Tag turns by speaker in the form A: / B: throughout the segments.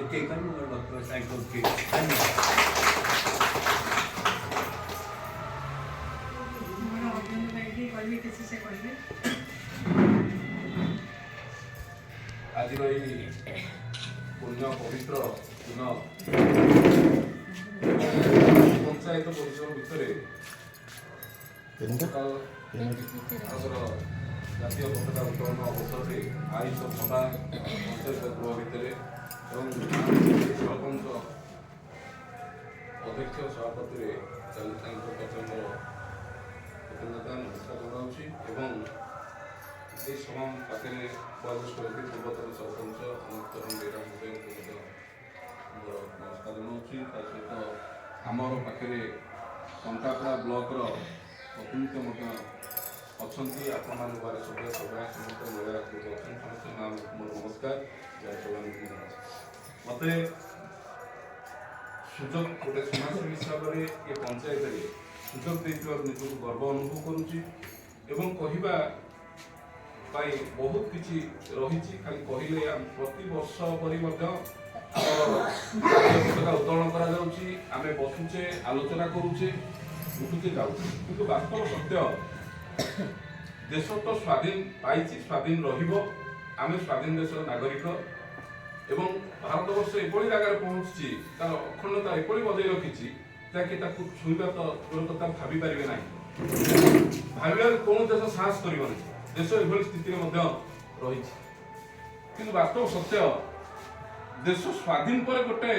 A: ଏତିକି କରି ମୋର ବକ୍ତବ୍ୟ ସାଇନ୍ କରୁଛି। ଧନ୍ୟବାଦ।
B: आज पुण्य पवित्र दिन पंचायत परिसर भितर जातीय पताका उत्तोलन अवसर में आयुष सभा पंचायत गृह भितर सरपंच अध्यक्ष सभापति कृतज्ञता नमस्कार जनाऊँगी सभा पाखे बयोज्येष्ठ व्यक्ति पूर्वतन सरपंच अनंतरण बेरा महोदय नमस्कार जनाऊँगी सहित आमर पाखे कंटापड़ा ब्लॉकर प्रतिनिधि अच्छा आपण सभ्य सभा समस्त महिला समस्त नाम मोर नमस्कार मत सुजोग गोटे समाजसेवी हिसाब से ये पंचायत सुजोग देकर निजक गर्व अनुभव करुच्ची बहुत किसी रही खाली कहले प्रति वर्ष परी पताका उत्तोलन करा बसुचे आलोचना करुचे उठुचे जाऊे कि वास्तव सत्य देश तो स्वाधीन पाई स्वाधीन रमें स्वाधीन देश नागरिक एवं भारत वर्ष एभली जगार पहुँची तार अखंडता एपरी बजाई रखी छुईबा तो दूर कथा भाई पारे ना भाव कौन देश साहस कर देश एभली स्थिति रही कि वास्तव सत्य देश स्वाधीन पर गोटे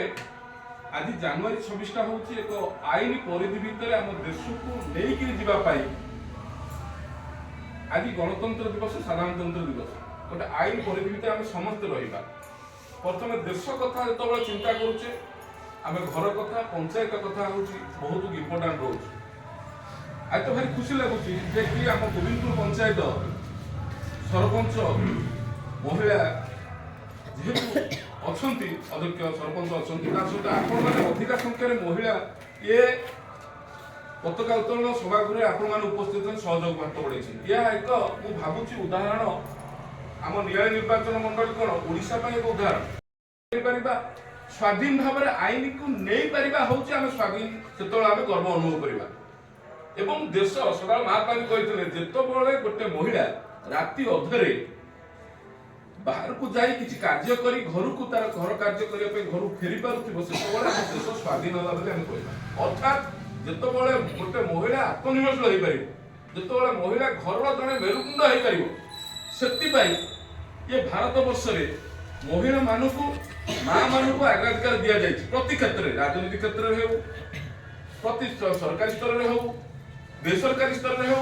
B: आज जनवरी 26 हूँ एक आईन परिधि भितर आम देश को लेकिन जीवाई आज गणतंत्र दिवस साधारणतंत्र दिवस गोटे आईन परिधि भितर आम समस्ते रहा प्रथम देश कथा जो चिंता करुचे आम घर कथा पंचायत कथा हूँ बहुत इम्पोर्टाट रोचे आज तो भारी खुशी लगुच कि आम गोविंदपुर पंचायत सरपंच महिला जेहेतु अच्छा अध्यक्ष सरपंच अच्छा सहित आपण मैंने अधिका संख्यार महिला ये पताका उत्तोलन सभागृह आपण मैंने उपस्थित सहयोग हाथ बढ़े यह एक मुझे भावुची उदाहरण आम नियाय निर्वाचन मंडल कौन ओडिशा एक उदाहरण स्वाधीन भाव में आईन को नहीं पारिबा होउची आम स्वाधीन सेतोल आम गर्व अनुभव करबा एवं देश सदा महात्मा भी कहते जेतबेले गोटे महिला राति अधरे बाहर को जाई किसी कार्य करी घर को तार घर कार्य करने घर फेरी पारुथिबो सेतबेले देश स्वाधीन होला बोली हम कहबा अर्थात जेतबेले गोटे महिला आत्मनिर्भरशील होई पारिबो जेतबेले महिला घर जने मेरुदंड होई पारिबो सेति पाई ये भारत वर्ष रे महिला मानकु मां मानकु अग्राधिकार दिया जाय प्रति क्षेत्र रे राजनीति क्षेत्र रे हो प्रति सरकारी स्तर रे हो बेसरकारी स्तर रे हो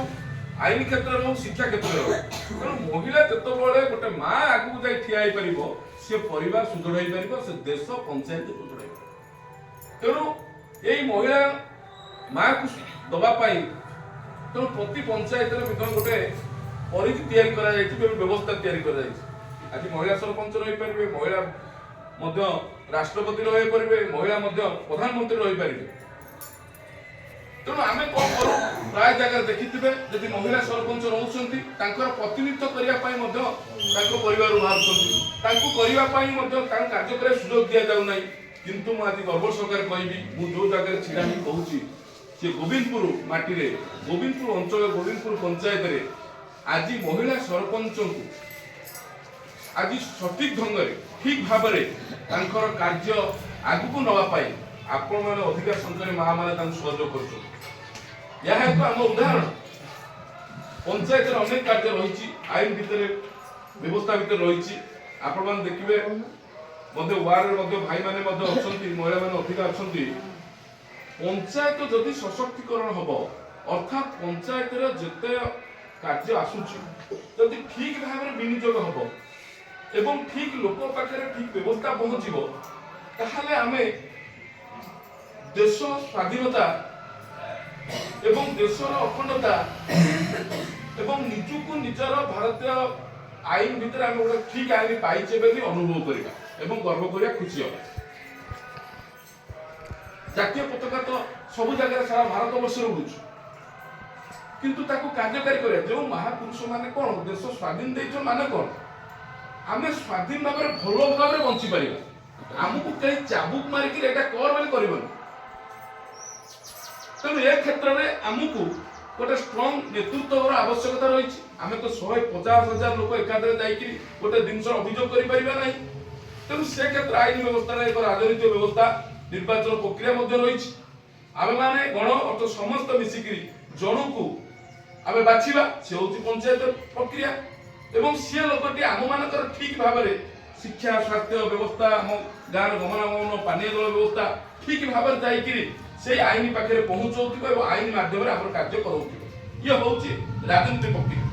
B: आईन क्षेत्र रे हो शिक्षा क्षेत्र रे हो महिला जेतबेले गोटे मां आगु जाय ठिया होई पारिबो से परिवार सुदृढ़ होई पारिबो से देश पंचायत सुदृढ़ होई तेणु एई महिला मां को दबा पाई तो प्रति पंचायत रे विधन गोटे परिधि तैयारी करा जायछि व्यवस्था तैयारी करा जायछि आज महिला सरपंच रही पारिबे महिला मध्य राष्ट्रपति रही पारिबे महिला मध्य प्रधानमंत्री रही पारिबे तेणु आमे कोन करू प्राय जगह देखिथिबे यदि महिला सरपंच रहउछंती तांकर प्रतिनिधित्व करिया पाई मध्य तांको परिवार बाहरछंती तांको करिया पाई मध्य तां कार्य करे सुयोग दिया जाउ नै किंतु म आज गर्व सरकार कहबी मु जो जगह छिड़ा ही कहूची से गोविंदपुर माटी रे गोविंदपुर अंचल गोविंदपुर पंचायत रे आज महिला सरपंच को आज सठिक ढंग ठीक भाव में कार्य आगु को नवा पाई आपण मैंने अधिका संख्यार माँ मैंने सहयोग कर आम उदाहरण पंचायत अनेक कार्य रही आईन भितर व्यवस्था भितर रही आपण मैंने देखिए वार्ड भाई मैंने अच्छा महिला मैंने अधिका अच्छा पंचायत जदि सशक्तिकरण हम अर्थात पंचायत जिते कार्य आसूची जदि ठीक भाव में विनियोग हम एवं ठीक लोक पाखे ठीक व्यवस्था पहुंचब ताहले आमे देश स्वाधीनता एवं देशर अखंडता एवं निजुक निजर भारतीय आईन भितर आम गोटे ठीक आईन पाइचे बोली अनुभव करवा एवं गर्व करिया खुशी हम जातीय पताका तो सब जगह सारा भारत वर्ष उड़ू किंतु ताको कार्यकारी करे जो महापुरुष माने कौन देश स्वाधीन देइछन माने कौन आमे स्वाधीन भाव में भल भाव में बंची पारिबा आमको कहीं चाबुक मारिक एटा कर बोली करबन तेणु ए क्षेत्र में आमको गोटे स्ट्रंग नेतृत्वर आवश्यकता रही आम तो 150,000 लोक एकादरे जाकि गोटे जिनस अभियोग कर तेणु से क्षेत्र आईन व्यवस्था एक राजनीतिक व्यवस्था निर्वाचन प्रक्रिया रही आम मैंने गण अर्थ समस्त मिसिकी जन को आम बाछा से हूँ पंचायत प्रक्रिया एवं सी लोकटी आम मान ठीक भाव में शिक्षा स्वास्थ्य व्यवस्था आम गाँव गमनागमन पानीय जल व्यवस्था ठीक भाव में से आईन पाखे पहुँचाऊ आईन मध्यम आम कार्य कर ये हूँ राजनीति प्रक्रिया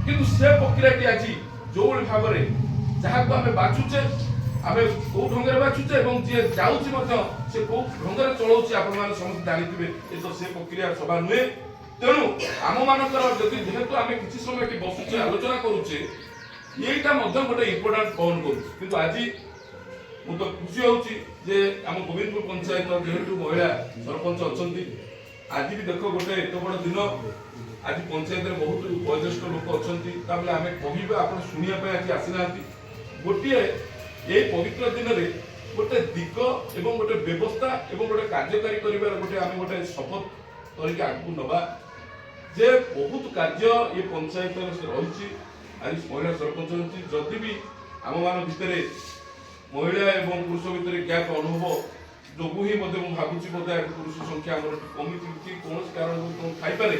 B: किंतु से प्रक्रिया आज जो भाव में जहाँ को आम बाछुचे आम कौ ढंग बाछुचे और जी जाऊँगी से कौ ढंग चलाऊँ आप समस्त जानी ये तो से प्रक्रिया सभा नुहे तेणु आम मानकर जेहेतु आम किसी समय बसुचे आलोचना करुचे यहीटा गोटे इम्पोर्टाट बहन करूँ आज मु तो खुशी होची जे आम गोविंदपुर पंचायत जेहेतु महिला सरपंच अच्छा आज भी देख गोटे एत बड़ दिन आज पंचायत में बहुत वयोज्येष्ठ लोक अच्छा आम कह आप शुणापी आज आसीना गोटे ये पवित्र दिन में गोटे दिग एवं गोटे व्यवस्था एवं गोटे कार्यकारी कर गोटे आम गोटे शपथ करके आगू नवा जे बहुत कार्य ये पंचायत रही आज महिला सरपंच रही जदि भी आम मान भितर महिला एवं पुरुष भितर गैप अनुभव जो ही भावुची बोधे पुरुष संख्या कमी कौन कारण खाईपे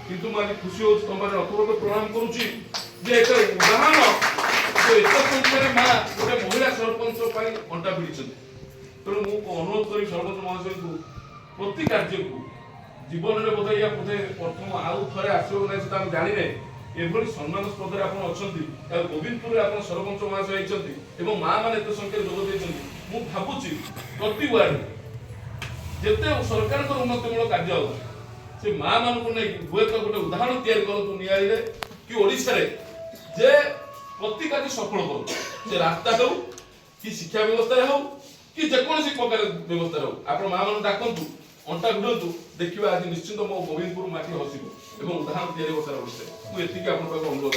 B: किंतु मुझे खुशी हो तुम अथवत प्रणाम करुच्ची एक उदाहरण जो एत संख्यार माँ गोटे महिला सरपंच अंटा भिड़ी तेणु मुझे अनुरोध करी सरपंच महाशय को प्रति कार्य को जीवन में बोधे या बोधे प्रथम आउ थे आसो ना से जाने एभली सम्मानस्पद अच्छा गोविंदपुर आप सरपंच महाशय होती माँ मैंने एत संख्यार जोग मुझे भावुची प्रति वार्ड जिते सरकार उन्नतिमूलक कार्य हो से माँ मान नहीं हुए तो गोटे उदाहरण तैयारी करूँ निआरे कि ओडिशा रे जे प्रति कार्य सफल करूँ से रास्ता हो कि शिक्षा व्यवस्था हो कि जेकोसी प्रकार व्यवस्था हो आप माँ मान डाकतु अंटा भिड़ू देखा आज निश्चित मो गोविंदपुर माटी हसब और उदाहरण तैयारी सारा ओडिशा मुझे अनुरोध